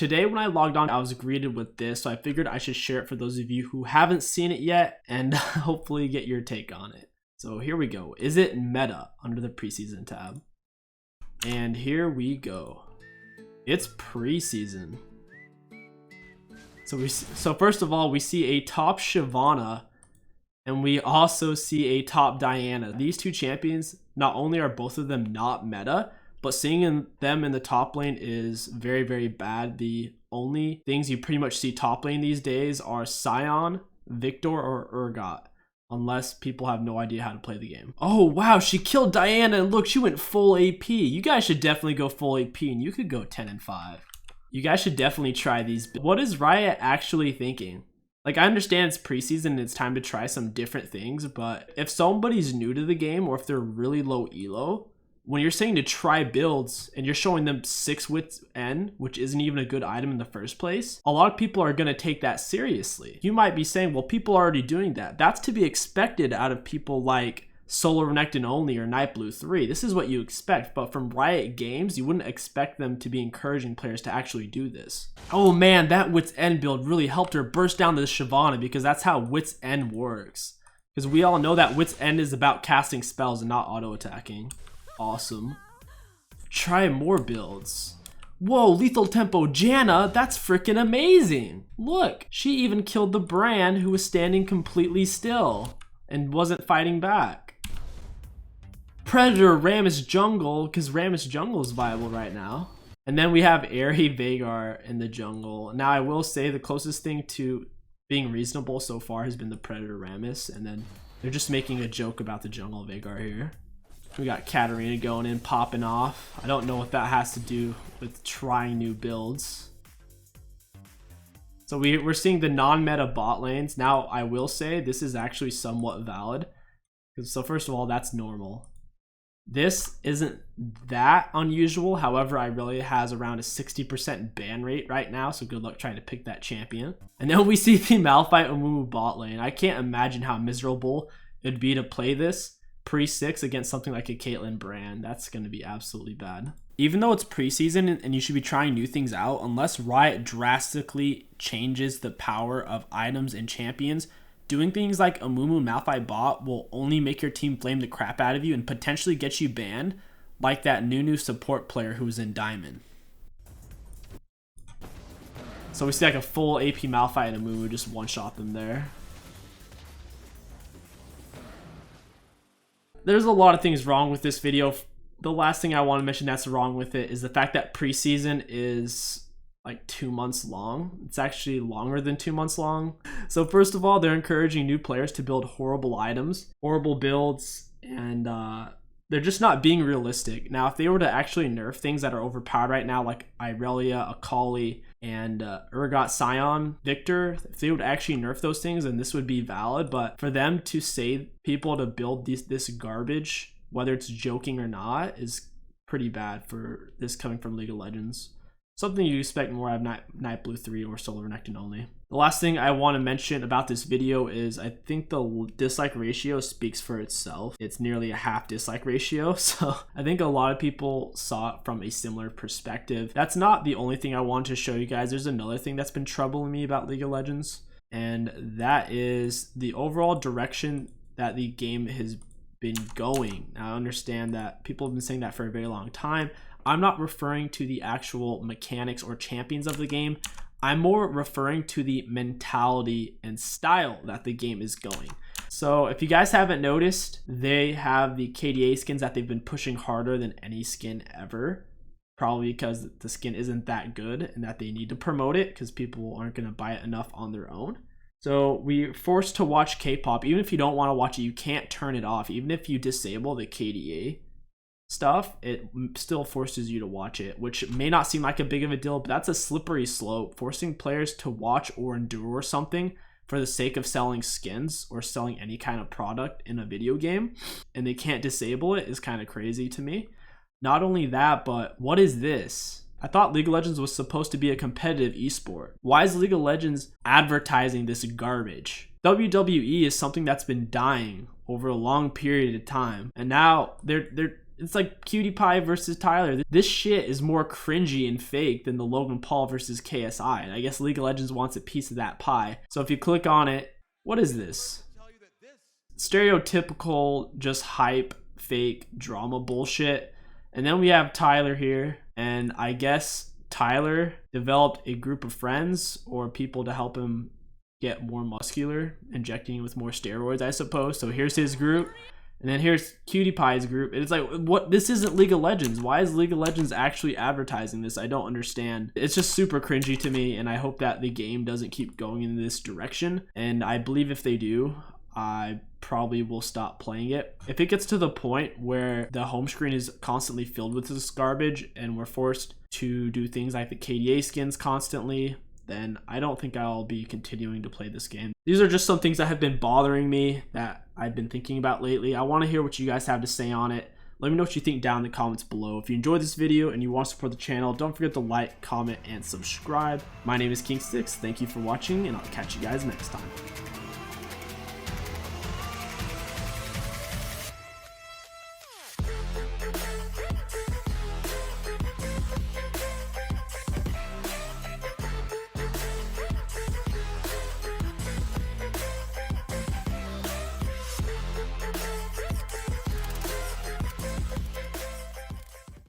today when I logged on, I was greeted with this, so I figured I should share it for those of you who haven't seen it yet and hopefully get your take on it. So here we go. Is it meta under the preseason tab? And here we go. It's preseason. So first of all, we see a top Shyvana and we also see a top Diana. These two champions, not only are both of them not meta, but seeing them in the top lane is very, very bad. The only things you pretty much see top lane these days are Sion, Victor, or 𝐒𝐻𝐂𝐈𝐀𝐋, unless people have no idea how to play the game. Oh wow, she killed Diana and look, she went full AP. You guys should definitely go full AP and you could go 10-5. You guys should definitely try these. What is Riot actually thinking? Like, I understand it's preseason and it's time to try some different things, but if somebody's new to the game or if they're really low elo, when you're saying to try builds and you're showing them 6 wits N, which isn't even a good item in the first place, a lot of people are going to take that seriously. You might be saying, well, people are already doing that. That's to be expected out of people like Solar Renekton Only or Nightblue 3. This is what you expect, but from Riot Games, you wouldn't expect them to be encouraging players to actually do this. Oh man, that Wits End build really helped her burst down the Shyvana because that's how Wits End works. Because we all know that Wits End is about casting spells and not auto-attacking. Awesome. Try more builds. Whoa, Lethal Tempo Janna, that's freaking amazing. Look, she even killed the Brand who was standing completely still and wasn't fighting back. Predator Rammus Jungle, because Rammus Jungle is viable right now. And then we have Airy Veigar in the jungle. Now I will say the closest thing to being reasonable so far has been the Predator Rammus, and then they're just making a joke about the jungle Veigar here. We got Katarina going in, popping off. I don't know what that has to do with trying new builds. So we're seeing the non-meta bot lanes. Now, I will say this is actually somewhat valid. So first of all, that's normal. This isn't that unusual. However, Irelia has around a 60% ban rate right now, so good luck trying to pick that champion. And then we see the Malphite Amumu bot lane. I can't imagine how miserable it'd be to play this pre-6 against something like a Caitlyn Brand. That's going to be absolutely bad. Even though it's preseason and you should be trying new things out, unless Riot drastically changes the power of items and champions, doing things like Amumu Malphite bot will only make your team flame the crap out of you and potentially get you banned, like that new support player who was in Diamond. So we see like a full AP Malphite and Amumu just one-shot them there. There's a lot of things wrong with this video. The last thing I want to mention that's wrong with it is the fact that preseason is like 2 months long. It's actually longer than 2 months long. So first of all, they're encouraging new players to build horrible items, horrible builds, and they're just not being realistic. Now, if they were to actually nerf things that are overpowered right now, like Irelia, 𝐒𝐂𝐈𝐀𝐋, and 𝐒𝐻𝐂𝐈𝐀𝐋 Sion, Victor, if they would actually nerf those things, then this would be valid. But for them to say people to build this garbage, whether it's joking or not, is pretty bad for this coming from League of Legends. Something you expect more out of Nightblue 3 or Solar Renekton Only. The last thing I want to mention about this video is I think the dislike ratio speaks for itself. It's nearly a half dislike ratio, so I think a lot of people saw it from a similar perspective. That's not the only thing I wanted to show you guys. There's another thing that's been troubling me about League of Legends, and that is the overall direction that the game has been going. Now, I understand that people have been saying that for a very long time. I'm not referring to the actual mechanics or champions of the game. I'm more referring to the mentality and style that the game is going. So if you guys haven't noticed, they have the KDA skins that they've been pushing harder than any skin ever. Probably because the skin isn't that good and that they need to promote it because people aren't going to buy it enough on their own. So we're forced to watch K-pop. Even if you don't want to watch it, you can't turn it off. Even if you disable the KDA stuff, it still forces you to watch it, which may not seem like a big of a deal, but that's a slippery slope. Forcing players to watch or endure something for the sake of selling skins or selling any kind of product in a video game, and they can't disable it, is kind of crazy to me. Not only that, but what is this? I thought League of Legends was supposed to be a competitive esport. Why is League of Legends advertising this garbage? WWE is something that's been dying over a long period of time, and now It's like 𝐒𝐂𝐈 versus Tyler. This shit is more cringy and fake than the Logan Paul versus KSI. And I guess League of Legends wants a piece of that pie. So if you click on it, what is this? Stereotypical, just hype, fake drama bullshit. And then we have Tyler here, and I guess Tyler developed a group of friends or people to help him get more muscular, injecting with more steroids, I suppose. So here's his group, and then here's 𝐒𝐂𝐈's group. It's like, what? This isn't League of Legends. Why is League of Legends actually advertising this? I don't understand. It's just super cringy to me, and I hope that the game doesn't keep going in this direction. And I believe if they do, I probably will stop playing it. If it gets to the point where the home screen is constantly filled with this garbage and we're forced to do things like the KDA skins constantly, then I don't think I'll be continuing to play this game. These are just some things that have been bothering me that I've been thinking about lately. I want to hear what you guys have to say on it. Let me know what you think down in the comments below. If you enjoyed this video and you want to support the channel, don't forget to like, comment, and subscribe. My name is KingStix. Thank you for watching, and I'll catch you guys next time.